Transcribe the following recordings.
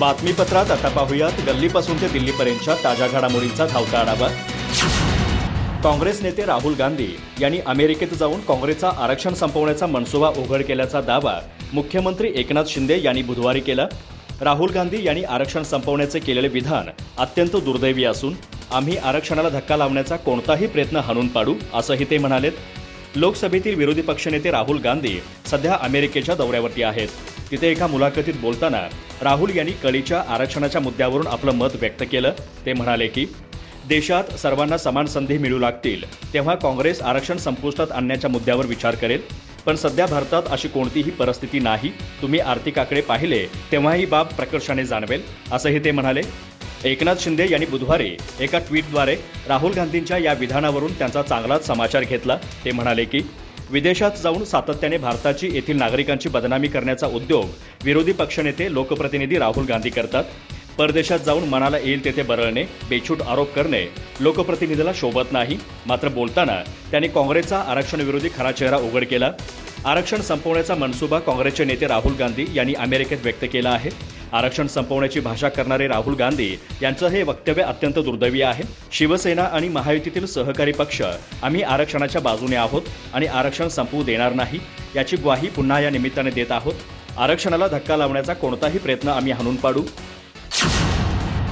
बातमीपत्रात आता पाहूयात गल्लीपासून ते दिल्लीपर्यंतच्या ताज्या घडामोडींचा धावता आढावा। काँग्रेस नेते राहुल गांधी यांनी अमेरिकेत जाऊन काँग्रेसचा आरक्षण संपवण्याचा मनसुबा उघड केल्याचा दावा मुख्यमंत्री एकनाथ शिंदे यांनी बुधवारी केला। राहुल गांधी यांनी आरक्षण संपवण्याचे केलेले विधान अत्यंत दुर्दैवी असून आम्ही आरक्षणाला धक्का लावण्याचा कोणताही प्रयत्न हाणून पाडू असंही ते म्हणालेत। लोकसभेतील विरोधी पक्षनेते राहुल गांधी सध्या अमेरिकेच्या दौऱ्यावरती आहेत। तिथे एका मुलाखतीत बोलताना राहुल यांनी कळीच्या आरक्षणाच्या मुद्द्यावरून आपलं मत व्यक्त केलं। ते म्हणाले की देशात सर्वांना समान संधी मिळू लागतील तेव्हा काँग्रेस आरक्षण संपुष्टात आणण्याच्या मुद्द्यावर विचार करेल, पण सध्या भारतात अशी कोणतीही परिस्थिती नाही। तुम्ही आर्थिक आकडे पाहिले तेव्हा ही बाब प्रकर्षाने जाणवेल असंही ते म्हणाले। एकनाथ शिंदे यांनी बुधवारी एका ट्विटद्वारे राहुल गांधींच्या या विधानावरून त्यांचा चांगलाच समाचार घेतला। ते म्हणाले की विदेशात जाऊन सातत्याने भारताची येथील नागरिकांची बदनामी करण्याचा उद्योग विरोधी पक्षनेते लोकप्रतिनिधी राहुल गांधी करतात। परदेशात जाऊन मनाला येईल तेथे बरळणे, बेछूट आरोप करणे लोकप्रतिनिधीला शोभत नाही। मात्र बोलताना त्यांनी काँग्रेसचा आरक्षण विरोधी खरा चेहरा उघड केला। आरक्षण संपवण्याचा मनसुबा काँग्रेसचे नेते राहुल गांधी यांनी अमेरिकेत व्यक्त केला आहे। आरक्षण संपवण्याची भाषा करणारे राहुल गांधी यांचं हे वक्तव्य अत्यंत दुर्दैवी आहे। शिवसेना आणि महायुतीतील सहकारी पक्ष आम्ही आरक्षणाच्या बाजूने आहोत आणि आरक्षण संपवू देणार नाही याची ग्वाही पुन्हा या निमित्ताने देत आहोत। आरक्षणाला धक्का लावण्याचा कोणताही प्रयत्न आम्ही हाणून पाडू।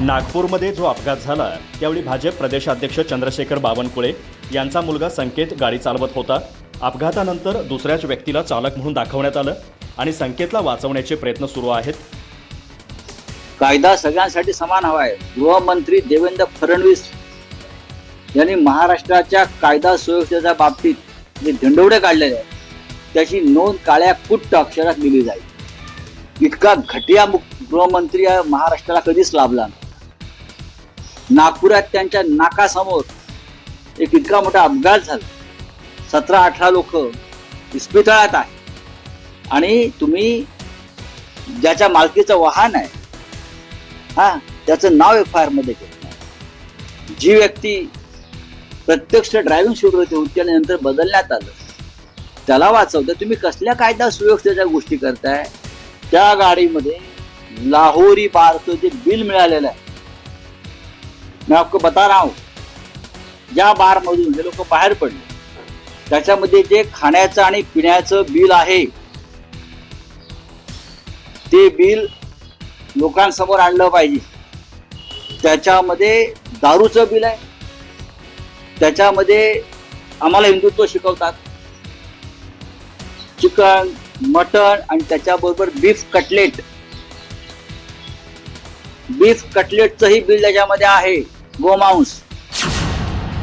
नागपूरमध्ये जो अपघात झाला त्यावेळी भाजप प्रदेशाध्यक्ष चंद्रशेखर बावनकुळे यांचा मुलगा संकेत गाडी चालवत होता। अपघातानंतर दुसऱ्याच व्यक्तीला चालक म्हणून दाखवण्यात आलं आणि संकेतला वाचवण्याचे प्रयत्न सुरू आहेत। कायदा सगळ्यांसाठी समान हवा आहे। गृहमंत्री देवेंद्र फडणवीस यांनी महाराष्ट्राच्या कायदा सुव्यवस्थेच्या बाबतीत जे झेंडवडे काढलेले आहेत त्याची नोंद काळ्या कुट्ट अक्षरात लिहिली जाईल। इतका घटिया गृहमंत्री या महाराष्ट्राला कधीच लाभला नाही। नागपुरात त्यांच्या नाकासमोर एक इतका मोठा अपघात झाला, 17-18 लोक इस्पितळात आहे आणि तुम्ही ज्याच्या मालकीचं वाहन आहे त्याचं नाव FIR मध्ये घेत नाही। जी व्यक्ती प्रत्यक्ष ड्रायव्हिंग सीटवरती होती आणि नंतर बदलण्यात आलं त्याला वाचवतं। तुम्ही कसल्या कायदा सुव्यवस्थेच्या गोष्टी करताय? त्या गाडीमध्ये लाहोरी बारचं जे बिल मिळालेलं आहे, मैं आपको बता रहा हूं, ज्या बार मधून हे लोक बाहेर पडले त्याच्यामध्ये जे खाण्याचं आणि पिण्याचं बिल आहे ते बिल लोकांसमोर आणलं पाहिजे। त्याच्यामध्ये दारूचं बिल आहे, त्याच्यामध्ये आम्हाला हिंदुत्व शिकवतात, चिकन, मटण आणि त्याच्याबरोबर बीफ कटलेटचंही बिल त्याच्यामध्ये आहे, गोमांस।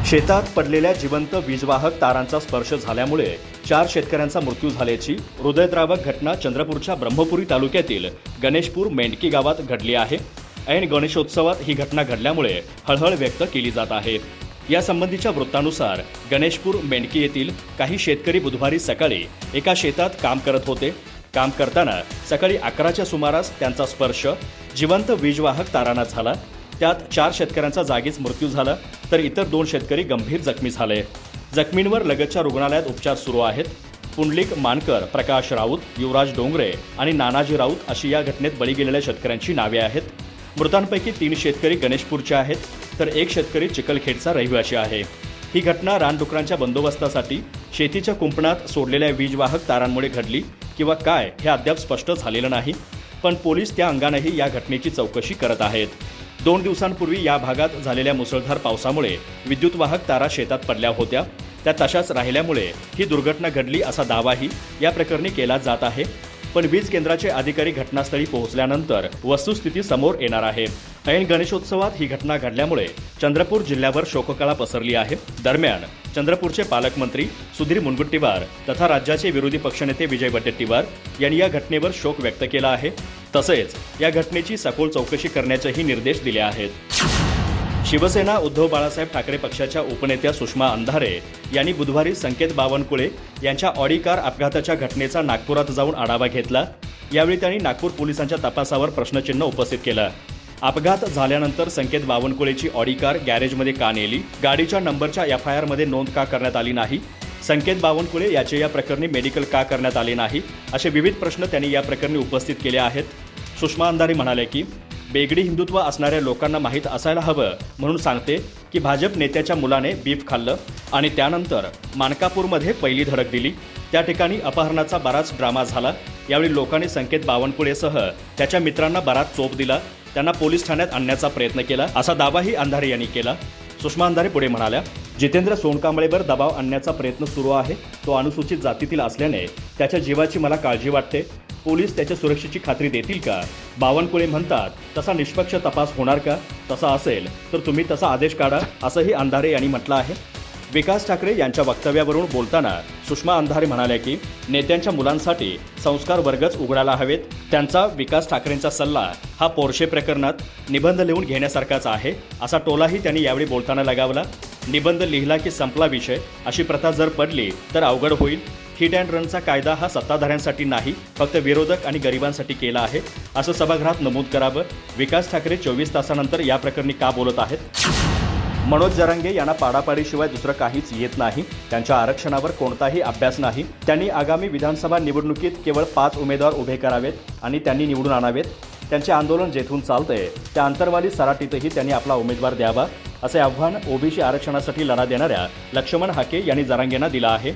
शेतात पडलेल्या जिवंत वीजवाहक तारांचा स्पर्श झाल्यामुळे 4 शेतकऱ्यांचा मृत्यू झाल्याची हृदयद्रावक घटना चंद्रपूरच्या ब्रह्मपुरी तालुक्यातील गणेशपूर मेंढकी गावात घडली आहे। ऐन गणेशोत्सवात ही घटना घडल्यामुळे हळहळ व्यक्त केली जात आहे। यासंबंधीच्या वृत्तानुसार गणेशपूर मेंढकी येथील काही शेतकरी बुधवारी सकाळी एका शेतात काम करत होते। काम करताना सकाळी 11च्या सुमारास त्यांचा स्पर्श जिवंत वीजवाहक तारांना झाला। त्यात 4 शेतकऱ्यांचा जागीच मृत्यू झाला तर इतर 2 शेतकरी गंभीर जखमी झाले। जखमींवर लगतच्या रुग्णालयात उपचार सुरू आहेत। पुंडलिक मानकर, प्रकाश राऊत, युवराज डोंगरे आणि नानाजी राऊत अशी या घटनेत बळी गेलेल्या शेतकऱ्यांची नावे आहेत। मृतांपैकी 3 शेतकरी गणेशपूरचे आहेत तर 1 शेतकरी चिखलखेडचा रहिवासी आहे। ही घटना रानडुकरांच्या बंदोबस्तासाठी शेतीच्या कुंपणात सोडलेल्या वीजवाहक तारांमुळे घडली किंवा काय हे अद्याप स्पष्ट झालेलं नाही, पण पोलीस त्या अंगानेही या घटनेची चौकशी करत आहेत। 2 दिवसांपूर्वी या भागात झालेल्या मुसळधार पावसामुळे विद्युतवाहक तारा शेतात पडल्या होत्या, त्या तशाच राहिल्यामुळे ही दुर्घटना घडली असा दावाही या प्रकरणी केला जात आहे। पण वीज केंद्राचे अधिकारी घटनास्थळी पोहोचल्यानंतर वस्तुस्थिती समोर येणार आहे। ऐन गणेशोत्सवात ही घटना घडल्यामुळे चंद्रपूर जिल्ह्यावर शोककळा पसरली आहे। दरम्यान चंद्रपूरचे पालकमंत्री सुधीर मुनगंटीवार तथा राज्याचे विरोधी पक्षनेते विजय वडेट्टीवार यांनी या घटनेवर शोक व्यक्त केला आहे। तसेच या घटनेची सखोल चौकशी करण्याचेही निर्देश दिले आहेत। शिवसेना उद्धव बाळासाहेब ठाकरे पक्षाच्या उपनेत्या सुषमा अंधारे यांनी बुधवारी संकेत बावनकुळे यांच्या ऑडी कार अपघाताच्या घटनेचा नागपुरात जाऊन आढावा घेतला। यावेळी त्यांनी नागपूर पोलिसांच्या तपासावर प्रश्नचिन्ह उपस्थित केलं। अपघात झाल्यानंतर संकेत बावनकुळेची ऑडी कार गॅरेजमध्ये का नेली, गाडीच्या नंबरच्या FIR मध्ये नोंद का करण्यात आली नाही, संकेत बावनकुळे याचे या प्रकरणी मेडिकल का करण्यात आले नाही, असे विविध प्रश्न त्यांनी या प्रकरणी उपस्थित केले आहेत। सुषमा अंधारे म्हणाले की बेगडी हिंदुत्व असणाऱ्या लोकांना माहीत असायला हवं म्हणून सांगते की भाजप नेत्याच्या मुलाने बीफ खाल्लं आणि त्यानंतर मानकापूरमध्ये पहिली धडक दिली. त्या ठिकाणी अपहरणाचा बराच ड्रामा झाला. यावेळी लोकांनी संकेत बावनकुळेसह त्याच्या मित्रांना बराच चोप दिला. त्यांना पोलीस ठाण्यात आणण्याचा प्रयत्न केला असा दावाही अंधारे यांनी केला. सुषमा अंधारे पुढे म्हणाल्या, जितेंद्र सोनकांबळेवर दबाव आणण्याचा प्रयत्न सुरू आहे. तो अनुसूचित जातीतील असल्याने त्याच्या जीवाची मला काळजी वाटते. पोलीस त्याच्या सुरक्षेची खात्री देतील का? बावनकुळे म्हणतात, तसा निष्पक्ष तपास होणार का? तसा असेल तर तुम्ही तसा आदेश काढा, असंही अंधारे यांनी म्हटलं आहे. विकास ठाकरे यांच्या वक्तव्यावरून बोलताना सुषमा अंधारे म्हणाल्या की नेत्यांच्या मुलांसाठी संस्कार वर्गच उघडायला हवेत. त्यांचा विकास ठाकरेंचा सल्ला हा पोर्शे प्रकरणात निबंध लिहून घेण्यासारखाच आहे असा टोलाही त्यांनी यावेळी बोलताना लगावला. निबंध लिहिला की संपला विषय, अशी प्रथा जर पडली तर अवघड होईल. हिट अँड रनचा कायदा हा सत्ताधाऱ्यांसाठी नाही, फक्त विरोधक आणि गरिबांसाठी केला आहे, असं सभागृहात नमूद करावं. विकास ठाकरे 24 तासानंतर या प्रकरणी का बोलत आहेत? मनोज जरांगे यांना पाडापाडीशिवाय दुसरं काहीच येत नाही. त्यांच्या आरक्षणावर कोणताही अभ्यास नाही. त्यांनी आगामी विधानसभा निवडणुकीत केवळ 5 उमेदवार उभे करावेत आणि त्यांनी निवडून आणावेत. त्यांचे आंदोलन जेथून चालतंय त्या अंतरवाली सराटीतही त्यांनी आपला उमेदवार द्यावा, असे आव्हान ओबीसी आरक्षणासाठी लढा देणाऱ्या लक्ष्मण हाके यांनी जरांगेंना दिलं आहे.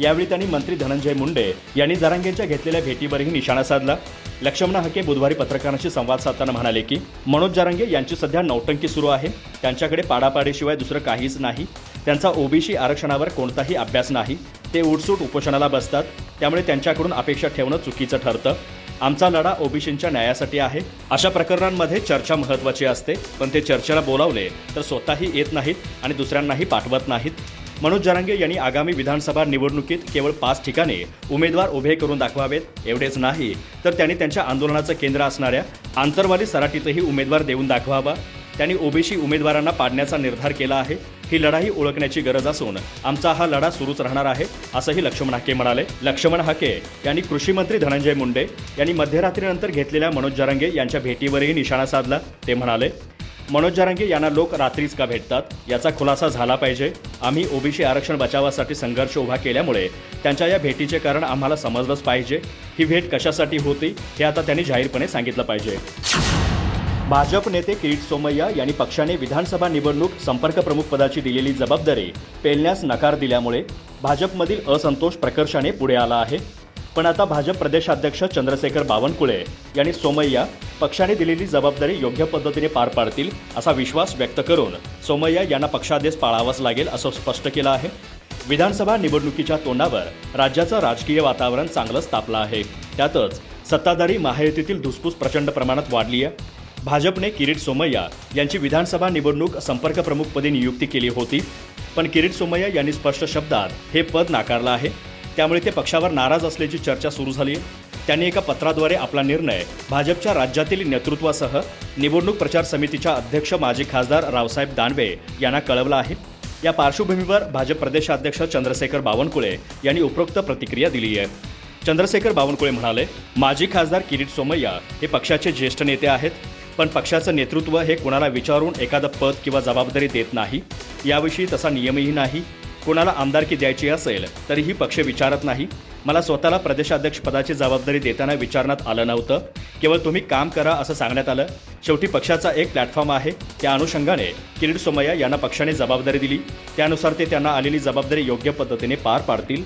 यावेळी त्यांनी मंत्री धनंजय मुंडे यांनी जरांगेंच्या घेतलेल्या भेटीवरही निशाणा साधला. लक्ष्मण हाके बुधवारी पत्रकारांशी संवाद साधताना म्हणाले की मनोज जरांगे यांची सध्या नौटंकी सुरू आहे. त्यांच्याकडे पाडापाडीशिवाय दुसरं काहीच नाही. त्यांचा ओबीसी आरक्षणावर कोणताही अभ्यास नाही. ते उठसूट उपोषणाला बसतात. त्यामुळे त्यांच्याकडून अपेक्षा ठेवणं चुकीचं ठरतं. आमचा लढा ओबीसींच्या न्यायासाठी आहे. अशा प्रकरणांमध्ये चर्चा महत्त्वाची असते, पण ते चर्चेला बोलावले तर स्वतःही येत नाहीत आणि दुसऱ्यांनाही पाठवत नाहीत. मनोज जरांगे यांनी आगामी विधानसभा निवडणुकीत केवळ 5 ठिकाणी उमेदवार उभे करून दाखवावेत. एवढेच नाही तर त्यांनी त्यांच्या आंदोलनाचं केंद्र असणाऱ्या आंतरवाली सराटीतही उमेदवार देऊन दाखवावा. त्यांनी ओबीसी उमेदवारांना पाडण्याचा निर्धार केला आहे. ही लढाई ओळखण्याची गरज असून आमचा हा लढा सुरूच राहणार आहे, असंही लक्ष्मण हाके म्हणाले. लक्ष्मण हाके यांनी कृषी मंत्री धनंजय मुंडे यांनी मध्यरात्रीनंतर घेतलेल्या मनोज जरांगे यांच्या भेटीवरही निशाणा साधला. ते म्हणाले, मनोज जरांगे यांना लोक रात्रीच का भेटतात याचा खुलासा झाला पाहिजे. आम्ही ओबीसी आरक्षण बचावासाठी संघर्ष उभा केल्यामुळे त्यांच्या या भेटीचे कारण आम्हाला समजलंच पाहिजे. ही भेट कशासाठी होती हे आता त्यांनी जाहीरपणे सांगितलं पाहिजे. भाजप नेते किरीट सोमय्या यांनी पक्षाने विधानसभा निवडणूक संपर्क प्रमुख पदाची दिलेली जबाबदारी पेलण्यास नकार दिल्यामुळे भाजपमधील असंतोष प्रकर्षाने पुढे आला आहे. पण आता भाजप प्रदेशाध्यक्ष चंद्रशेखर बावनकुळे यांनी सोमय्या पक्षाने दिलेली जबाबदारी योग्य पद्धतीने पार पाडतील असा विश्वास व्यक्त करून सोमय्या यांना पक्षादेश पाळावाच लागेल असं स्पष्ट केलं आहे. विधानसभा निवडणुकीच्या तोंडावर राज्याचं राजकीय वातावरण चांगलंच तापलं आहे. त्यातच सत्ताधारी महायुतीतील धुसफूस प्रचंड प्रमाणात वाढली आहे. भाजपने किरीट सोमय्या यांची विधानसभा निवडणूक संपर्क प्रमुखपदी नियुक्ती केली होती, पण किरीट सोमय्या यांनी स्पष्ट शब्दात हे पद नाकारलं आहे. त्यामुळे ते पक्षावर नाराज असल्याची चर्चा सुरू झाली. त्यांनी एका पत्राद्वारे आपला निर्णय भाजपच्या राज्यातील नेतृत्वासह निवडणूक प्रचार समितीच्या अध्यक्ष माजी खासदार रावसाहेब दानवे यांना कळवला आहे. या पार्श्वभूमीवर भाजप प्रदेशाध्यक्ष चंद्रशेखर बावनकुळे यांनी उपरोक्त प्रतिक्रिया दिली आहे. चंद्रशेखर बावनकुळे म्हणाले, माजी खासदार किरीट सोमय्या हे पक्षाचे ज्येष्ठ नेते आहेत, पण पक्षाचं नेतृत्व हे कोणाला विचारून एखादं पद किंवा जबाबदारी देत नाही. याविषयी तसा नियमही नाही. कोणाला आमदारकी द्यायची असेल तरीही पक्ष विचारत नाही. मला स्वतःला प्रदेशाध्यक्षपदाची जबाबदारी देताना विचारण्यात आलं नव्हतं. केवळ तुम्ही काम करा असं सांगण्यात आलं. शेवटी पक्षाचा एक प्लॅटफॉर्म आहे. त्या अनुषंगाने किरीट सोमय्या यांना पक्षाने जबाबदारी दिली. त्यानुसार ते त्यांना आलेली जबाबदारी योग्य पद्धतीने पार पाडतील.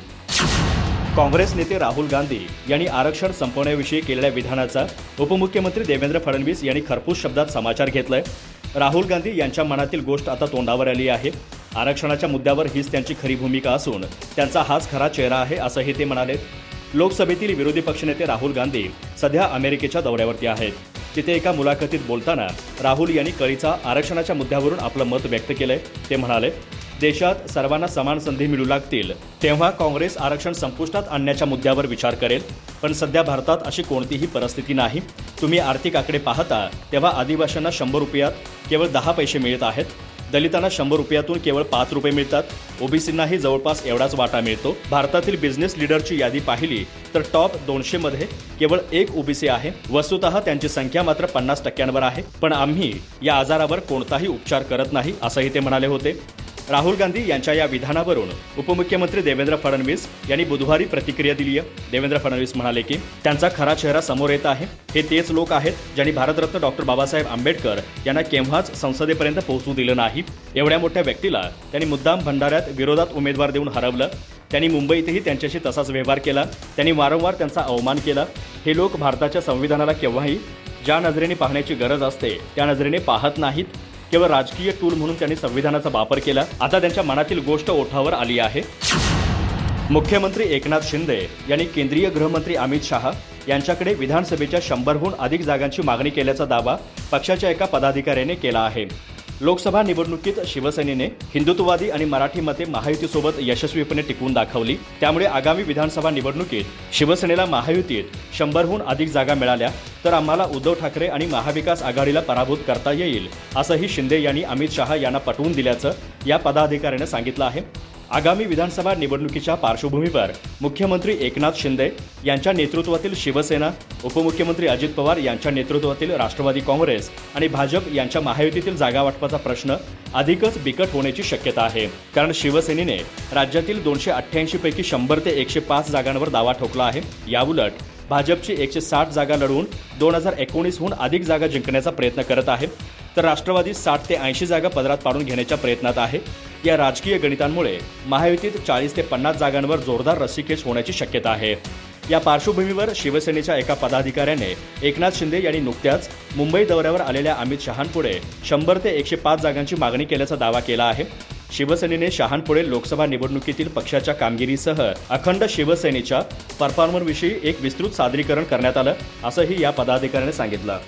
काँग्रेस नेते राहुल गांधी यांनी आरक्षण संपवण्याविषयी केलेल्या विधानाचा उपमुख्यमंत्री देवेंद्र फडणवीस यांनी खरपूस शब्दात समाचार घेतलाय. राहुल गांधी यांच्या मनातील गोष्ट आता तोंडावर आली आहे. आरक्षणाच्या मुद्द्यावर हीच त्यांची खरी भूमिका असून त्यांचा हाच खरा चेहरा आहे, असंही ते म्हणाले. लोकसभेतील विरोधी पक्षनेते राहुल गांधी सध्या अमेरिकेच्या दौऱ्यावरती आहेत. तिथे एका मुलाखतीत बोलताना राहुल यांनी कळीचा आरक्षणाच्या मुद्द्यावरून आपलं मत व्यक्त केलंय. ते म्हणाले, देशात सर्वांना समान संधी मिळू लागतील तेव्हा काँग्रेस आरक्षण संपुष्टात आणण्याच्या मुद्द्यावर विचार करेल. पण सध्या भारतात अशी कोणतीही परिस्थिती नाही. तुम्ही आर्थिक आकडे पाहता तेव्हा आदिवासींना 100 रुपयात केवळ 10 पैसे मिळत आहेत. दलितांना 100 रुपयातून केवळ 5 रुपये मिळतात. ओबीसींनाही जवळपास एवढाच वाटा मिळतो. भारतातील बिझनेस लीडरची यादी पाहिली तर टॉप 200 मध्ये केवळ 1 ओबीसी आहे. वस्तुतः त्यांची संख्या मात्र 50% आहे. पण आम्ही या आजारावर कोणताही उपचार करत नाही, असंही ते म्हणाले होते. राहुल गांधी यांच्या या विधानावरून उपमुख्यमंत्री देवेंद्र फडणवीस यांनी बुधवारी प्रतिक्रिया दिली आहे. देवेंद्र फडणवीस म्हणाले की त्यांचा खरा चेहरा समोर येत आहे. हे तेच लोक आहेत ज्यांनी भारतरत्न डॉक्टर बाबासाहेब आंबेडकर यांना केव्हाच संसदेपर्यंत पोहोचू दिलं नाही. एवढ्या मोठ्या व्यक्तीला त्यांनी मुद्दाम भंडाऱ्यात विरोधात उमेदवार देऊन हरवलं. त्यांनी मुंबईतही त्यांच्याशी तसाच व्यवहार केला. त्यांनी वारंवार त्यांचा अवमान केला. हे लोक भारताच्या संविधानाला केव्हाही ज्या नजरेने पाहण्याची गरज असते त्या नजरेने पाहत नाहीत. केवळ राजकीय टूल म्हणून त्यांनी संविधानाचा वापर केला. आता त्यांच्या मनातील गोष्ट ओठावर आली आहे. मुख्यमंत्री एकनाथ शिंदे यांनी केंद्रीय गृहमंत्री अमित शहा यांच्याकडे विधानसभेच्या 100हून अधिक जागांची मागणी केल्याचा दावा पक्षाच्या एका पदाधिकाऱ्याने केला आहे. लोकसभा निवडणुकीत शिवसेनेने हिंदुत्ववादी आणि मराठी मते महायुतीसोबत यशस्वीपणे टिकवून दाखवली. त्यामुळे आगामी विधानसभा निवडणुकीत शिवसेनेला महायुतीत 100हून अधिक जागा मिळाल्या तर आम्हाला उद्धव ठाकरे आणि महाविकास आघाडीला पराभूत करता येईल, असंही शिंदे यांनी अमित शहा यांना पटवून दिल्याचं या पदाधिकाऱ्याने सांगितलं आहे. आगामी विधानसभा निवडणुकीच्या पार्श्वभूमीवर मुख्यमंत्री एकनाथ शिंदे यांच्या नेतृत्वातील शिवसेना, उपमुख्यमंत्री अजित पवार यांच्या नेतृत्वातील राष्ट्रवादी काँग्रेस आणि भाजप यांच्या महायुतीतील जागा वाटपाचा प्रश्न अधिकच बिकट होण्याची शक्यता आहे. कारण शिवसेनेने राज्यातील 288 पैकी 100 ते 105 जागांवर दावा ठोकला आहे. याउलट भाजपची 160 जागा लढवून 2019हून अधिक जागा जिंकण्याचा प्रयत्न करत आहे. तर राष्ट्रवादी 60 ते 80 जागा पदरात पाडून घेण्याच्या प्रयत्नात आहे. या राजकीय गणितांमुळे महायुतीत 40 ते 50 जागांवर जोरदार रस्सीखेच होण्याची शक्यता आहे. या पार्श्वभूमीवर शिवसेनेच्या एका पदाधिकाऱ्याने एकनाथ शिंदे यांनी नुकत्याच मुंबई दौऱ्यावर आलेल्या अमित शहांपुढे 100 ते 105 जागांची मागणी केल्याचा दावा केला आहे. शिवसेनेने शहांपुढे लोकसभा निवडणुकीतील पक्षाच्या कामगिरीसह अखंड शिवसेनेच्या परफॉर्मरविषयी एक विस्तृत सादरीकरण करण्यात आलं, असंही या पदाधिकाऱ्याने सांगितलं.